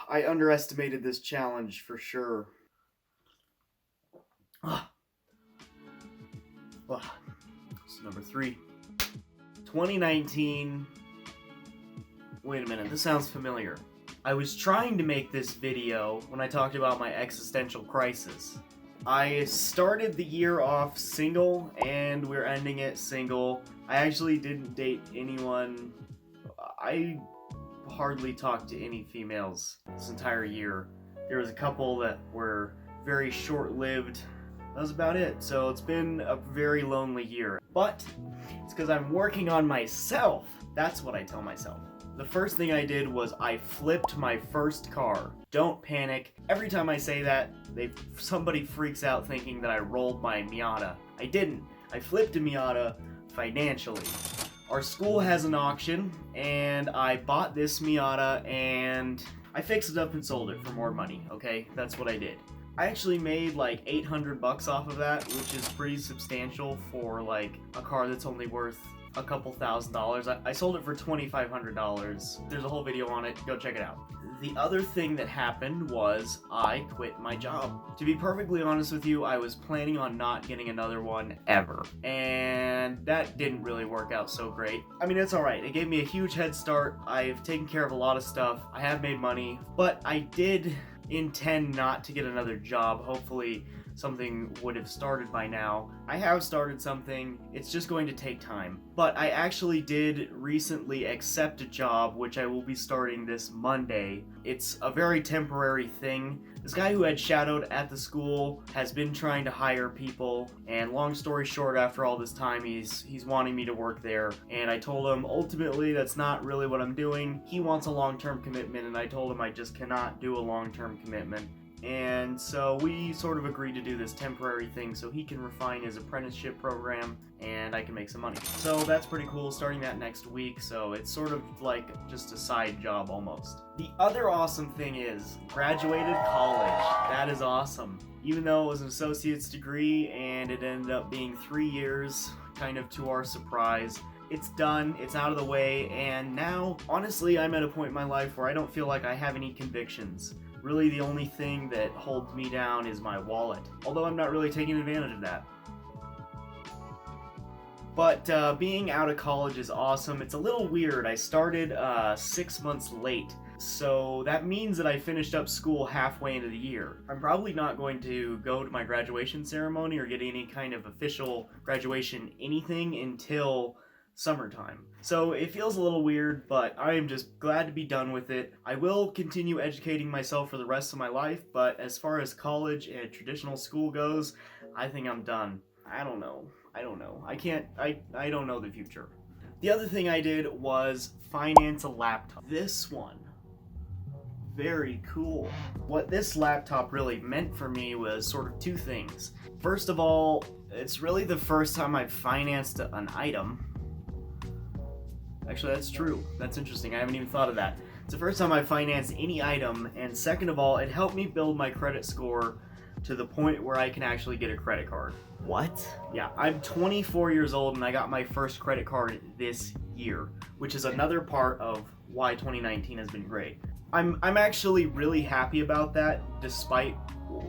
I underestimated this challenge for sure. Ah, this is number 3. 2019. Wait a minute, this sounds familiar. I was trying to make this video when I talked about my existential crisis. I started the year off single, and we're ending it single. I actually didn't date anyone. I hardly talked to any females this entire year. There was a couple that were very short-lived. That was about it. So it's been a very lonely year. But it's because I'm working on myself. That's what I tell myself. The first thing I did was I flipped my first car. Don't panic. Every time I say that, somebody freaks out thinking that I rolled my Miata. I didn't. I flipped a Miata financially. Our school has an auction, and I bought this Miata, and I fixed it up and sold it for more money, okay? That's what I did. I actually made like $800 off of that, which is pretty substantial for like a car that's only worth a couple $1,000s. I sold it for $2,500. There's a whole video on it. Go check it out. The other thing that happened was I quit my job. To be perfectly honest with you, I was planning on not getting another one ever. And that didn't really work out so great. I mean, it's alright. It gave me a huge head start. I've taken care of a lot of stuff. I have made money. But I did intend not to get another job. Hopefully something would have started by now. I have started something. It's just going to take time. But I actually did recently accept a job, which I will be starting this Monday. It's a very temporary thing. This guy who had shadowed at the school has been trying to hire people, and long story short, after all this time, he's wanting me to work there, and I told him ultimately that's not really what I'm doing. He wants a long-term commitment, and I told him I just cannot do a long-term commitment. And so we sort of agreed to do this temporary thing so he can refine his apprenticeship program and I can make some money. So that's pretty cool, starting that next week, so it's sort of like just a side job almost. The other awesome thing is, graduated college. That is awesome. Even though it was an associate's degree and it ended up being 3 years, kind of to our surprise, it's done, it's out of the way, and now, honestly, I'm at a point in my life where I don't feel like I have any convictions. Really, the only thing that holds me down is my wallet, although I'm not really taking advantage of that. But being out of college is awesome. It's a little weird. I started 6 months late, so that means that I finished up school halfway into the year. I'm probably not going to go to my graduation ceremony or get any kind of official graduation anything until summertime. So it feels a little weird, but I am just glad to be done with it. I will continue educating myself for the rest of my life, but as far as college and traditional school goes, I think I'm done. I don't know. I don't know the future. The other thing I did was finance a laptop. This one. Very cool. What this laptop really meant for me was sort of two things. First of all, it's really the first time I've financed an item. Actually, that's true. That's interesting. I haven't even thought of that. It's the first time I financed any item, and second of all, it helped me build my credit score to the point where I can actually get a credit card. What? Yeah, I'm 24 years old and I got my first credit card this year, which is another part of why 2019 has been great. I'm actually really happy about that, despite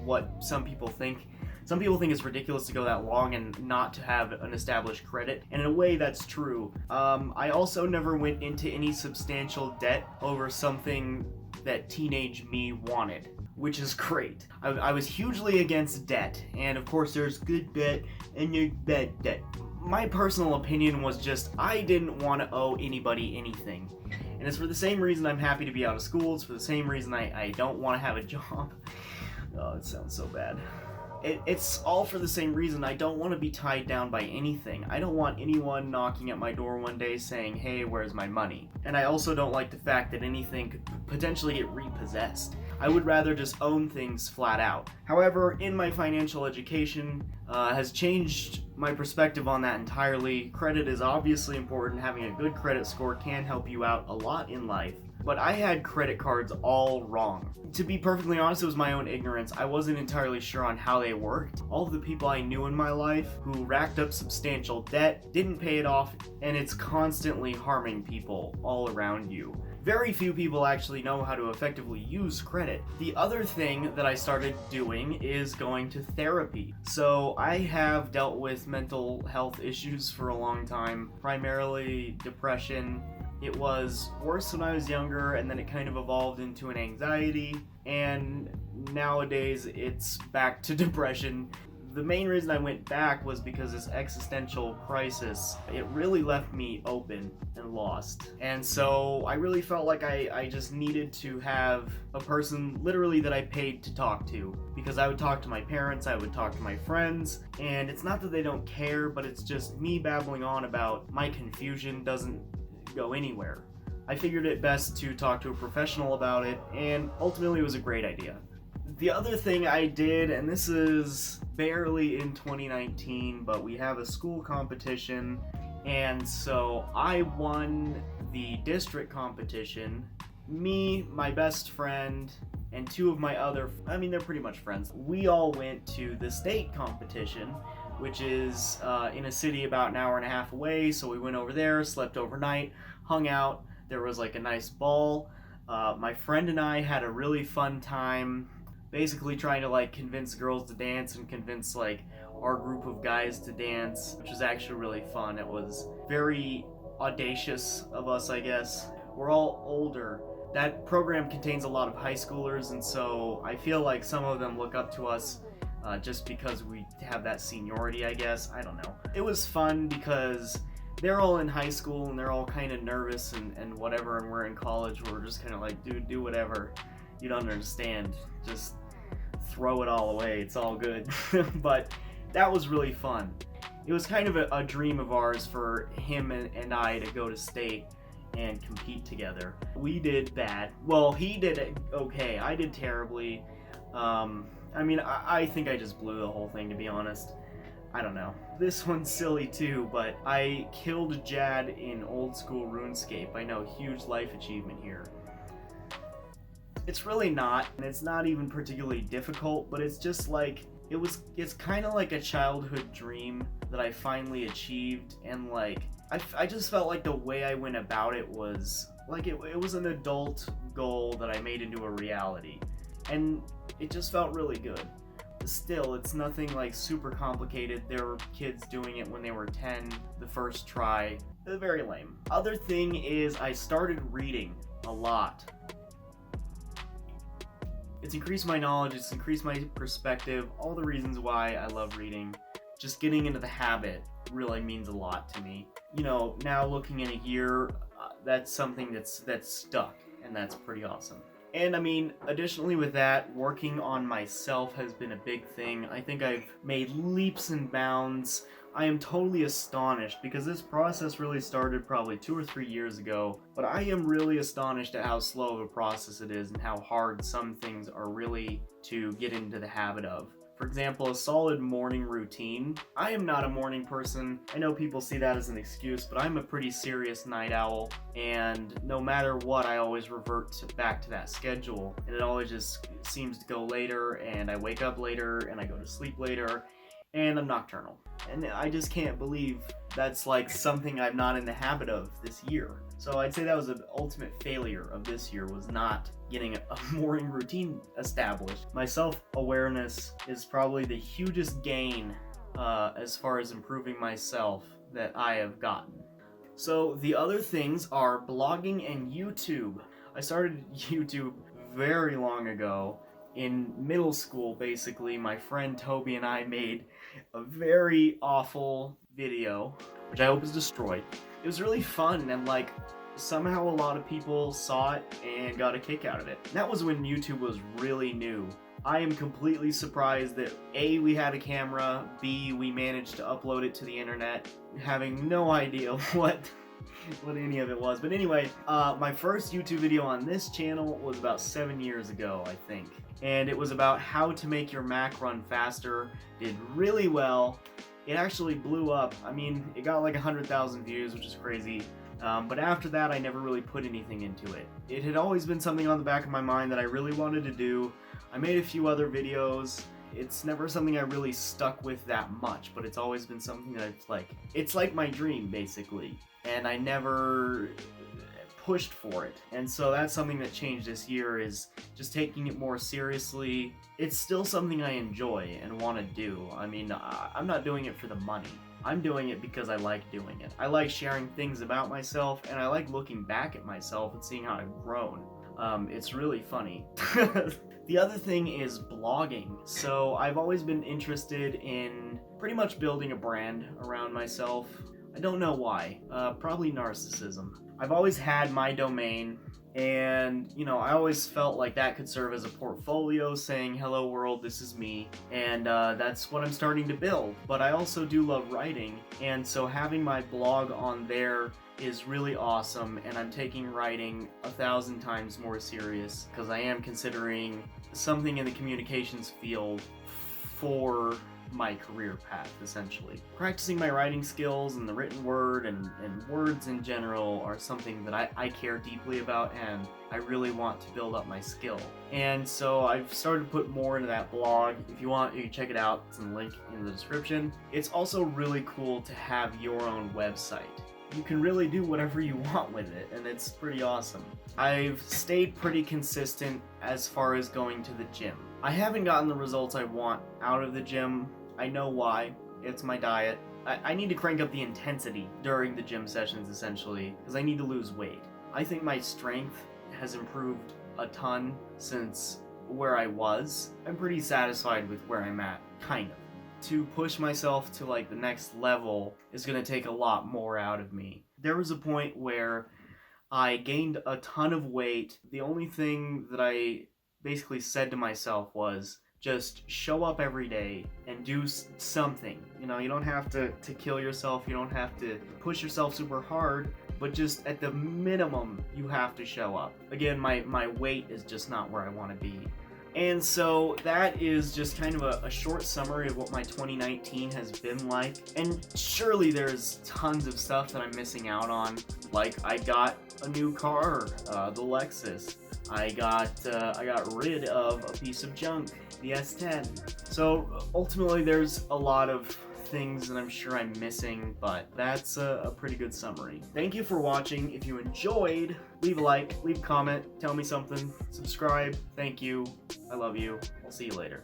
what some people think. Some people think it's ridiculous to go that long and not to have an established credit, and in a way that's true. I also never went into any substantial debt over something that teenage me wanted, which is great. I was hugely against debt, and of course there's good debt and there's bad debt. My personal opinion was just I didn't want to owe anybody anything. And it's for the same reason I'm happy to be out of school. It's for the same reason I don't want to have a job. Oh, it sounds so bad. It's all for the same reason. I don't want to be tied down by anything. I don't want anyone knocking at my door one day saying, hey, where's my money? And I also don't like the fact that anything could potentially get repossessed. I would rather just own things flat out. However, in my financial education has changed my perspective on that entirely. Credit is obviously important. Having a good credit score can help you out a lot in life. But I had credit cards all wrong. To be perfectly honest, it was my own ignorance. I wasn't entirely sure on how they worked. All of the people I knew in my life who racked up substantial debt, didn't pay it off, and it's constantly harming people all around you. Very few people actually know how to effectively use credit. The other thing that I started doing is going to therapy. So I have dealt with mental health issues for a long time, primarily depression. It was worse when I was younger, and then it kind of evolved into an anxiety, and nowadays it's back to depression. The main reason I went back was because this existential crisis, it really left me open and lost. And so I really felt like I just needed to have a person literally that I paid to talk to. Because I would talk to my parents, I would talk to my friends, and it's not that they don't care, but it's just me babbling on about my confusion doesn't go anywhere. I figured it best to talk to a professional about it, and ultimately it was a great idea. The other thing I did, and this is barely in 2019, but we have a school competition, and so I won the district competition. Me, my best friend, and two of my other, they're pretty much friends. We all went to the state competition, which is in a city about an hour and a half away, so we went over there, slept overnight, hung out. There was like a nice ball. My friend and I had a really fun time, basically trying to like convince girls to dance and convince like our group of guys to dance, which was actually really fun. It was very audacious of us, I guess. We're all older. That program contains a lot of high schoolers, and so I feel like some of them look up to us just because we have that seniority, I guess. I don't know. It was fun because they're all in high school and they're all kind of nervous and whatever, and we're in college where we're just kind of like, dude, do whatever. You don't understand. Just throw it all away. It's all good. But that was really fun. It was kind of a dream of ours for him and I to go to state and compete together. We did bad. Well, he did okay. I did terribly. I think I just blew the whole thing, to be honest. I don't know. This one's silly too, but I killed Jad in old school RuneScape. I know, huge life achievement here. It's really not, and it's not even particularly difficult, but it's just like, it's kind of like a childhood dream that I finally achieved, and like, I just felt like the way I went about it was, like, it was an adult goal that I made into a reality, and it just felt really good. Still, it's nothing like super complicated. There were kids doing it when they were 10, the first try. Very lame. Other thing is I started reading a lot. It's increased my knowledge, it's increased my perspective, all the reasons why I love reading. Just getting into the habit really means a lot to me. You know, now looking in a year, that's something that's stuck, and that's pretty awesome. And additionally with that, working on myself has been a big thing. I think I've made leaps and bounds. I am totally astonished because this process really started probably 2 or 3 years ago, but I am really astonished at how slow of a process it is and how hard some things are really to get into the habit of. For example, a solid morning routine. I am not a morning person. I know people see that as an excuse, but I'm a pretty serious night owl, and no matter what, I always revert back to that schedule, and it always just seems to go later, and I wake up later, and I go to sleep later, and I'm nocturnal. And I just can't believe that's like something I'm not in the habit of this year. So I'd say that was an ultimate failure of this year, was not getting a morning routine established. My self-awareness is probably the hugest gain as far as improving myself that I have gotten. So the other things are blogging and YouTube. I started YouTube very long ago. In middle school, basically, my friend Toby and I made a very awful video, which I hope is destroyed. It was really fun, and like, somehow a lot of people saw it and got a kick out of it. That was when YouTube was really new. I am completely surprised that A, we had a camera, B, we managed to upload it to the internet, having no idea what any of it was. But anyway, my first YouTube video on this channel was about 7 years ago, I think. And it was about how to make your Mac run faster. Did really well. It actually blew up. It got like 100,000 views, which is crazy. But after that, I never really put anything into it. It had always been something on the back of my mind that I really wanted to do. I made a few other videos. It's never something I really stuck with that much, but it's always been something that it's like my dream, basically. And I never pushed for it. And so that's something that changed this year, is just taking it more seriously. It's still something I enjoy and want to do. I mean, I'm not doing it for the money. I'm doing it because I like doing it. I like sharing things about myself, and I like looking back at myself and seeing how I've grown. It's really funny. The other thing is blogging. So I've always been interested in pretty much building a brand around myself. I don't know why. Probably narcissism. I've always had my domain, and I always felt like that could serve as a portfolio saying, hello world, this is me. And that's what I'm starting to build. But I also do love writing, and so having my blog on there is really awesome, and I'm taking writing 1,000 times more serious because I am considering something in the communications field for my career path, essentially. Practicing my writing skills and the written word and words in general are something that I care deeply about, and I really want to build up my skill. And so I've started to put more into that blog. If you want, you can check it out. It's in the link in the description. It's also really cool to have your own website. You can really do whatever you want with it, and it's pretty awesome. I've stayed pretty consistent as far as going to the gym. I haven't gotten the results I want out of the gym. I know why. It's my diet. I need to crank up the intensity during the gym sessions, essentially, because I need to lose weight. I think my strength has improved a ton since where I was. I'm pretty satisfied with where I'm at, kind of. To push myself to like the next level is going to take a lot more out of me. There was a point where I gained a ton of weight. The only thing that I basically said to myself was, just show up every day and do something. You don't have to kill yourself. You don't have to push yourself super hard, but just at the minimum, you have to show up. Again, my weight is just not where I want to be. And so that is just kind of a short summary of what my 2019 has been like. And surely there's tons of stuff that I'm missing out on. Like, I got a new car, the Lexus. I got rid of a piece of junk, the S10. So ultimately there's a lot of things that I'm sure I'm missing, but that's a pretty good summary. Thank you for watching. If you enjoyed, leave a like, leave a comment, tell me something, subscribe. Thank you. I love you. I'll see you later.